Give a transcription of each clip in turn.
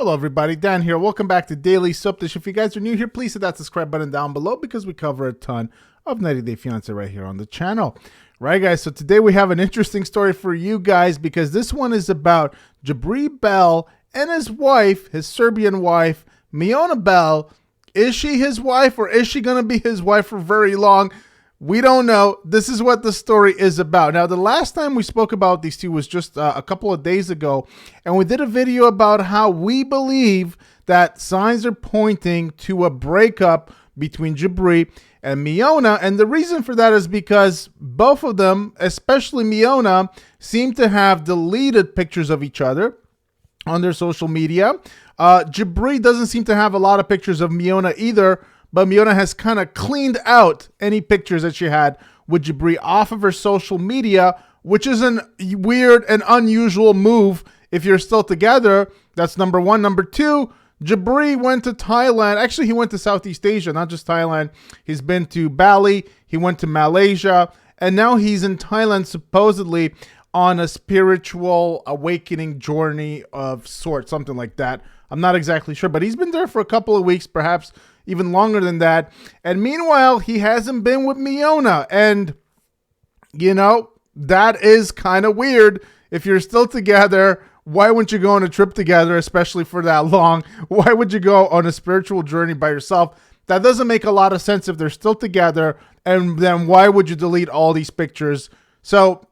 Hello everybody, Dan here. Welcome back to Daily Soap Dish. If you guys are new here, please hit that subscribe button down below because we cover a ton of 90 Day Fiancé right here on the channel. Right guys, so today we have an interesting story for you guys because this one is about Jibri Bell and his wife, his Serbian wife, Miona Bell. Is she his wife or is she going to be his wife for very long? We don't know. This is what the story is about. Now, the last time we spoke about these two was just a couple of days ago, and we did a video about how we believe that signs are pointing to a breakup between Jibri and Miona, and the reason for that is because both of them, especially Miona, seem to have deleted pictures of each other on their social media. Jibri doesn't seem to have a lot of pictures of Miona either, but Miona has kind of cleaned out any pictures that she had with Jibri off of her social media, which is a weird and unusual move if you're still together. That's number one. Number two, Jibri went to Thailand. Actually, he went to Southeast Asia, not just Thailand. He's been to Bali. He went to Malaysia. And now he's in Thailand, supposedly on a spiritual awakening journey of sorts, something like that. I'm not exactly sure, but he's been there for a couple of weeks, perhaps even longer than that. And meanwhile, he hasn't been with Miona. And, you know, that is kind of weird. If you're still together, why wouldn't you go on a trip together, especially for that long? Why would you go on a spiritual journey by yourself? That doesn't make a lot of sense if they're still together. And then why would you delete all these pictures? So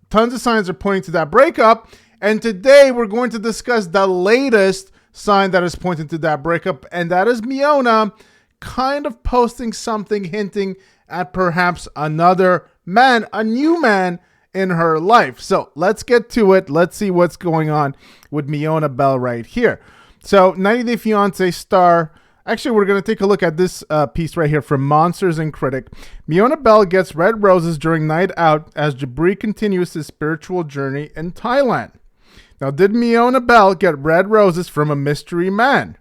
tons of signs are pointing to that breakup. And today we're going to discuss the latest sign that is pointing to that breakup, and that is Miona kind of posting something hinting at perhaps another man, a new man in her life. So let's get to it. Let's see what's going on with Miona Bell right here. So 90 Day Fiancé star, actually we're going to take a look at this piece right here from Monsters and Critic. Miona Bell gets red roses during night out as Jibri continues his spiritual journey in Thailand. Now, did Miona Bell get red roses from a mystery man?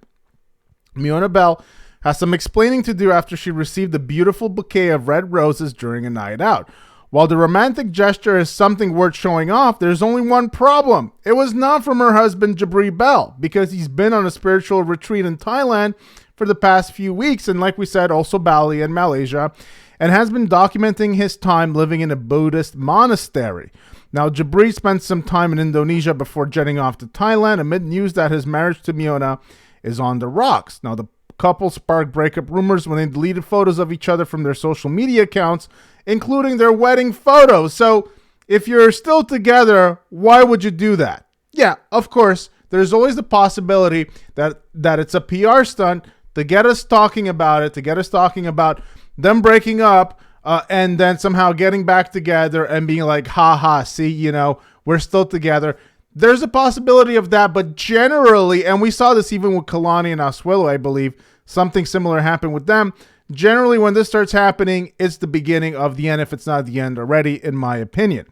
Miona Bell has some explaining to do after she received a beautiful bouquet of red roses during a night out. While the romantic gesture is something worth showing off, there's only one problem. It was not from her husband, Jibri Bell, because he's been on a spiritual retreat in Thailand for the past few weeks, and like we said, also Bali and Malaysia, and has been documenting his time living in a Buddhist monastery. Now, Jibri spent some time in Indonesia before jetting off to Thailand amid news that his marriage to Miona is on the rocks. Now, the couple sparked breakup rumors when they deleted photos of each other from their social media accounts, including their wedding photos. So, if you're still together, why would you do that? Yeah, of course, there's always the possibility that it's a PR stunt to get us talking about it, to get us talking about them breaking up, and then somehow getting back together and being like, ha, see, you know, we're still together. There's a possibility of that, but generally, and we saw this even with Kalani and Asuelo, I believe, something similar happened with them. Generally, when this starts happening, it's the beginning of the end, if it's not the end already, in my opinion.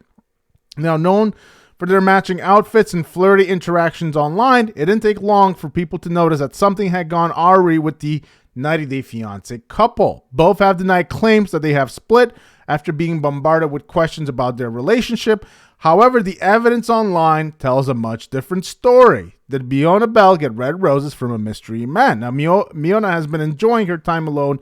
Now, known for their matching outfits and flirty interactions online, it didn't take long for people to notice that something had gone awry with the 90 Day Fiancé couple. Both have denied claims that they have split after being bombarded with questions about their relationship. However, the evidence online tells a much different story. Did Miona Bell get red roses from a mystery man? Now, Miona has been enjoying her time alone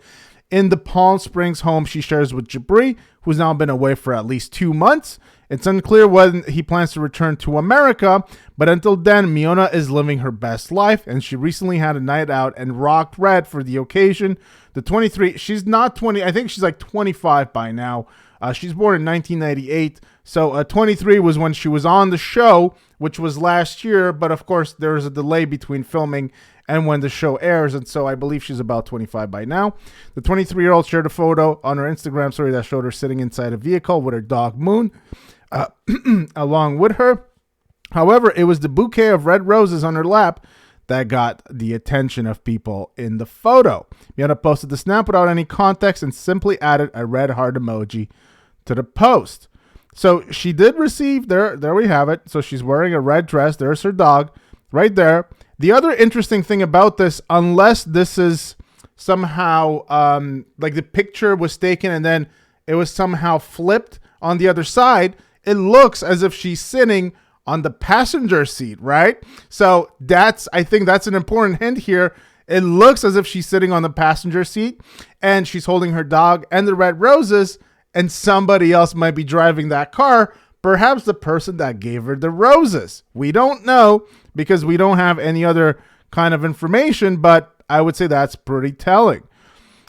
in the Palm Springs home she shares with Jibri, who's now been away for at least 2 months. It's unclear when he plans to return to America, but until then, Miona is living her best life, and she recently had a night out and rocked red for the occasion. The 23, she's not 20, I think she's like 25 by now. She's born in 1998, so 23 was when she was on the show, which was last year, but of course there's a delay between filming and when the show airs, and so I believe she's about 25 by now. The 23-year-old shared a photo on her Instagram story that showed her sitting inside a vehicle with her dog Moon along with her. However, it was the bouquet of red roses on her lap that got the attention of people in the photo. Miona posted the snap without any context and simply added a red heart emoji to the post. So she did receive, there we have it. So she's wearing a red dress. There's her dog right there. The other interesting thing about this, unless this is somehow like the picture was taken and then it was somehow flipped on the other side, it looks as if she's sitting on the passenger seat, right? So I think that's an important hint here. It looks as if she's sitting on the passenger seat and she's holding her dog and the red roses, and somebody else might be driving that car, perhaps the person that gave her the roses. We don't know because we don't have any other kind of information, but I would say that's pretty telling.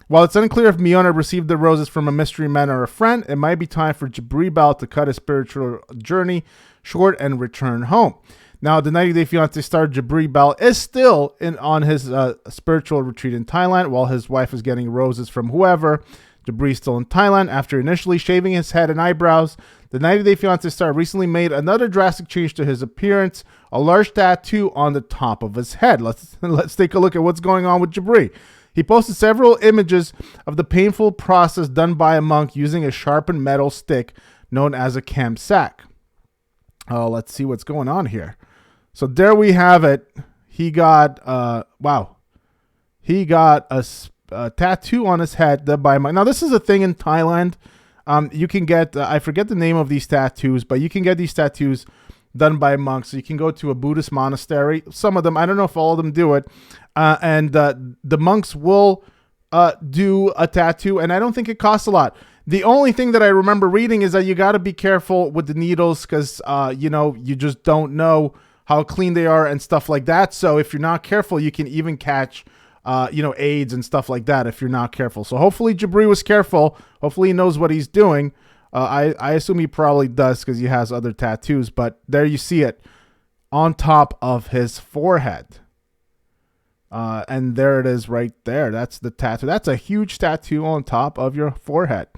While it's unclear if Miona received the roses from a mystery man or a friend, it might be time for Jibri Bell to cut his spiritual journey short and return home. Now, the 90 Day Fiancé star Jibri Bell is still on his spiritual retreat in Thailand, while his wife is getting roses from whoever. Jibri is still in Thailand after initially shaving his head and eyebrows. The 90 Day Fiancé star recently made another drastic change to his appearance, a large tattoo on the top of his head. Let's take a look at what's going on with Jibri. He posted several images of the painful process done by a monk using a sharpened metal stick known as a camsack. Let's see what's going on here. So there we have it. He got, He got a tattoo on his head done by a monk. Now, this is a thing in Thailand. You can get, I forget the name of these tattoos, but you can get these tattoos done by monks. So you can go to a Buddhist monastery. Some of them, I don't know if all of them do it. And the monks will do a tattoo, and I don't think it costs a lot. The only thing that I remember reading is that you got to be careful with the needles because, you just don't know how clean they are and stuff like that. So if you're not careful, you can even catch, AIDS and stuff like that if you're not careful. So hopefully Jibri was careful. Hopefully he knows what he's doing. I assume he probably does because he has other tattoos, but there you see it on top of his forehead. And there it is right there. That's the tattoo. That's a huge tattoo on top of your forehead.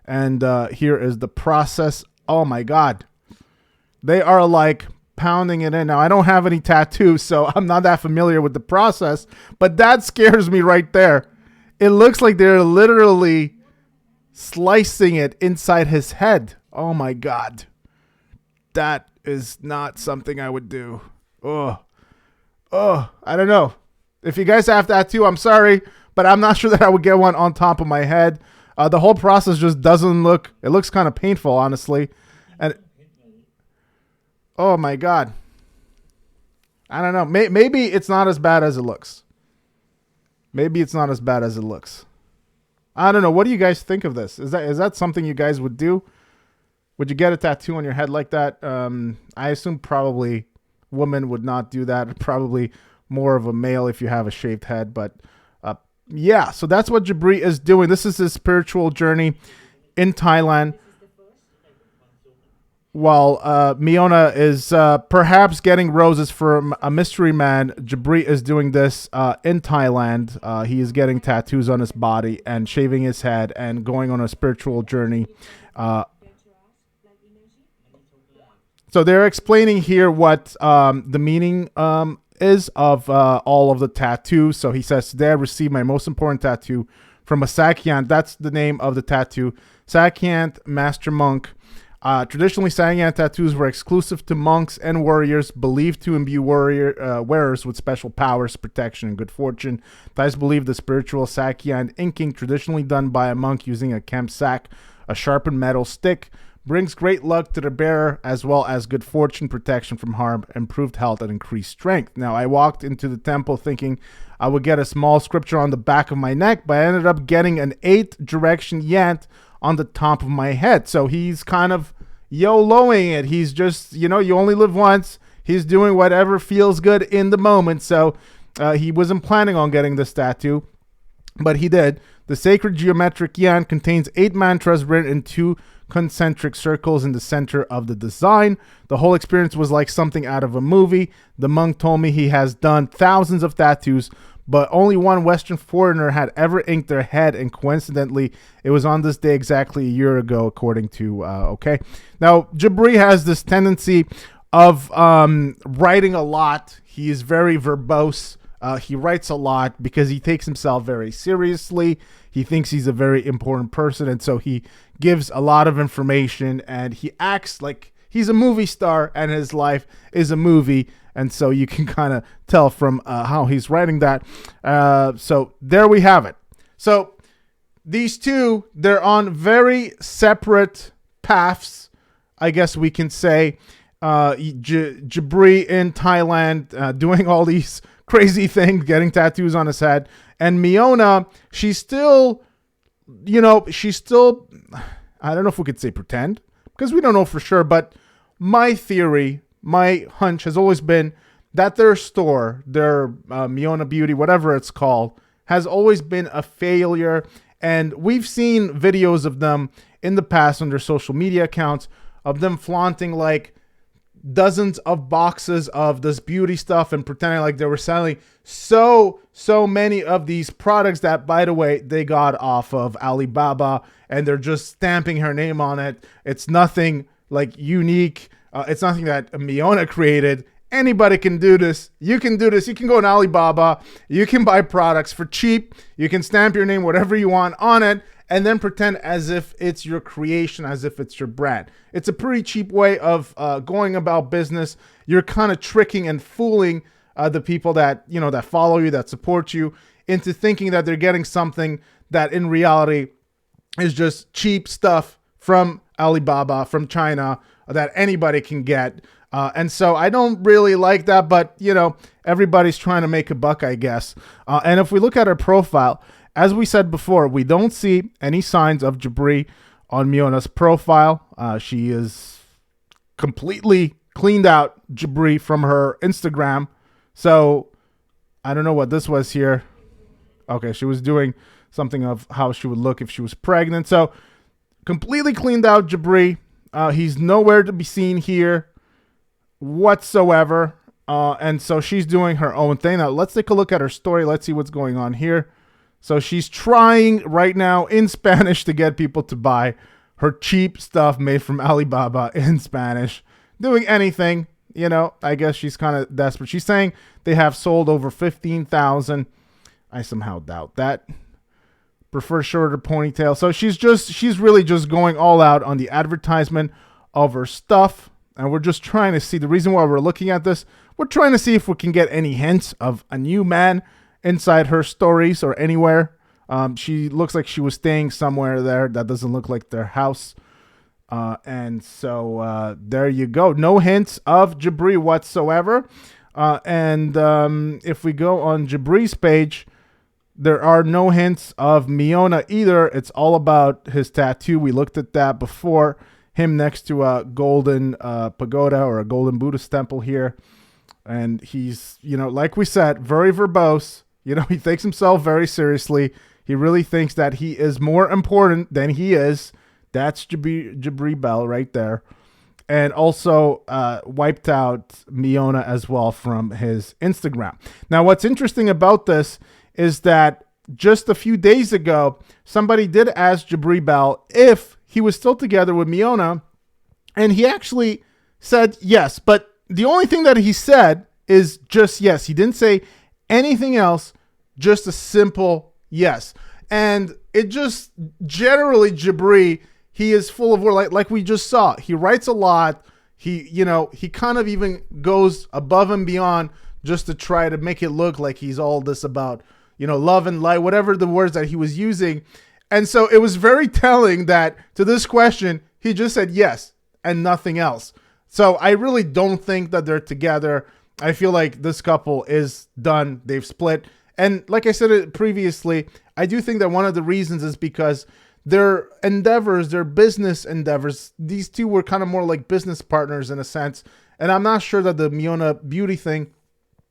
And here is the process. Oh my God. They are like pounding it in. Now, I don't have any tattoos, so I'm not that familiar with the process, but that scares me right there. It looks like they're literally slicing it inside his head. Oh my God. That is not something I would do. Oh, I don't know. If you guys have tattoo, I'm sorry, but I'm not sure that I would get one on top of my head. The whole process just doesn't look, it looks kind of painful, honestly. And oh my God. I don't know. Maybe it's not as bad as it looks. Maybe it's not as bad as it looks. I don't know. What do you guys think of this? Is that something you guys would do? Would you get a tattoo on your head like that? I assume probably women would not do that. Probably more of a male if you have a shaved head. But yeah, so that's what Jibri is doing. This is his spiritual journey in Thailand. While Miona is perhaps getting roses from a mystery man, Jibri is doing this in Thailand. He is getting tattoos on his body and shaving his head and going on a spiritual journey. So they're explaining here what the meaning is of all of the tattoos. So he says, today I received my most important tattoo from a Sakyant. That's the name of the tattoo. Sakyant Master Monk. Traditionally, Sakyant tattoos were exclusive to monks and warriors, believed to imbue wearers with special powers, protection, and good fortune. Thais believe the spiritual Sakyant inking, traditionally done by a monk using a camsack, a sharpened metal stick, brings great luck to the bearer, as well as good fortune, protection from harm, improved health, and increased strength. Now, I walked into the temple thinking I would get a small scripture on the back of my neck, but I ended up getting an 8-direction yant on the top of my head. So he's kind of YOLOing it. He's just, you only live once. He's doing whatever feels good in the moment. So he wasn't planning on getting this tattoo, but he did. The sacred geometric yan contains 8 mantras written in 2 concentric circles in the center of the design. The whole experience was like something out of a movie. The monk told me he has done thousands of tattoos, but only one Western foreigner had ever inked their head, and coincidentally, it was on this day exactly a year ago, according to, okay. Now, Jibri has this tendency of writing a lot. He is very verbose. He writes a lot because he takes himself very seriously. He thinks he's a very important person, and so he gives a lot of information, and he acts like he's a movie star, and his life is a movie. And so you can kind of tell from how he's writing that. So there we have it. So these two, they're on very separate paths, I guess we can say. Jibri in Thailand doing all these crazy things, getting tattoos on his head. And Miona, she's still, I don't know if we could say pretend, because we don't know for sure, but my theory, my hunch has always been that their store, their Miona Beauty, whatever it's called, has always been a failure. And we've seen videos of them in the past on their social media accounts of them flaunting like dozens of boxes of this beauty stuff and pretending like they were selling so many of these products that, by the way, they got off of Alibaba, and they're just stamping her name on it. It's nothing like unique. It's nothing that Miona created. Anybody can do this. You can do this. You can go on Alibaba. You can buy products for cheap. You can stamp your name, whatever you want, on it, and then pretend as if it's your creation, as if it's your brand. It's a pretty cheap way of going about business. You're kind of tricking and fooling the people that, that follow you, that support you, into thinking that they're getting something that in reality is just cheap stuff from Alibaba, from China, that anybody can get. And so I don't really like that, but, everybody's trying to make a buck, I guess. And if we look at her profile, as we said before, we don't see any signs of Jibri on Miona's profile. She is completely cleaned out Jibri from her Instagram. So I don't know what this was here. Okay, she was doing something of how she would look if she was pregnant. So completely cleaned out Jibri. He's nowhere to be seen here whatsoever. And so she's doing her own thing. Now let's take a look at her story. Let's see what's going on here. So she's trying right now in Spanish to get people to buy her cheap stuff made from Alibaba in Spanish. Doing anything, I guess she's kind of desperate. She's saying they have sold over 15,000. I somehow doubt that. Prefer shorter ponytail. So she's really just going all out on the advertisement of her stuff. And we're just trying to see, the reason why we're looking at this, we're trying to see if we can get any hints of a new man inside her stories or anywhere. She looks like she was staying somewhere there. That doesn't look like their house. And so there you go. No hints of Jibri whatsoever. And if we go on Jibri's page, there are no hints of Miona either. It's all about his tattoo. We looked at that before. Him next to a golden pagoda or a golden Buddhist temple here. And he's, like we said, very verbose. He takes himself very seriously. He really thinks that he is more important than he is. That's Jibri Bell right there. And also wiped out Miona as well from his Instagram. Now, what's interesting about this is that just a few days ago, somebody did ask Jibri Bell if he was still together with Miona, and he actually said yes. But the only thing that he said is just yes. He didn't say anything else, just a simple yes. And it just generally, Jibri, he is full of words, like we just saw. He writes a lot. He kind of even goes above and beyond just to try to make it look like he's all this about, love and light, whatever the words that he was using. And so it was very telling that to this question, he just said yes and nothing else. So I really don't think that they're together. I feel like this couple is done. They've split. And like I said previously, I do think that one of the reasons is because their endeavors, their business endeavors, these two were kind of more like business partners in a sense. And I'm not sure that the Miona Beauty thing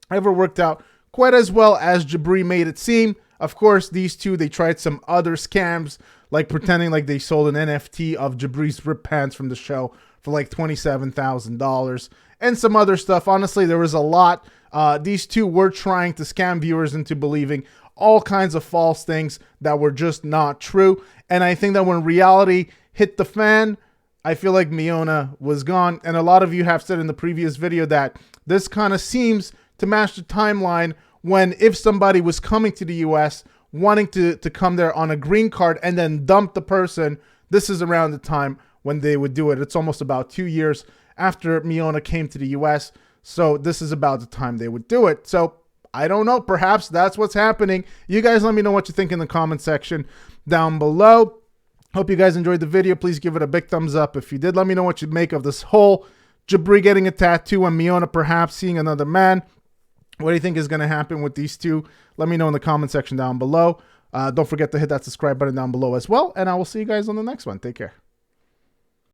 ever worked out quite as well as Jibri made it seem. Of course, these two, they tried some other scams, like pretending like they sold an NFT of Jibri's ripped pants from the show for like $27,000 and some other stuff. Honestly, there was a lot. These two were trying to scam viewers into believing all kinds of false things that were just not true. And I think that when reality hit the fan, I feel like Miona was gone. And a lot of you have said in the previous video that this kind of seems to match the timeline when if somebody was coming to the US, wanting to come there on a green card and then dump the person, this is around the time when they would do it. It's almost about 2 years after Miona came to the US. So this is about the time they would do it. So I don't know. Perhaps that's what's happening. You guys let me know what you think in the comment section down below. Hope you guys enjoyed the video. Please give it a big thumbs up. If you did, let me know what you make of this whole Jibri getting a tattoo and Miona perhaps seeing another man. What do you think is going to happen with these two? Let me know in the comment section down below. Don't forget to hit that subscribe button down below as well. And I will see you guys on the next one. Take care.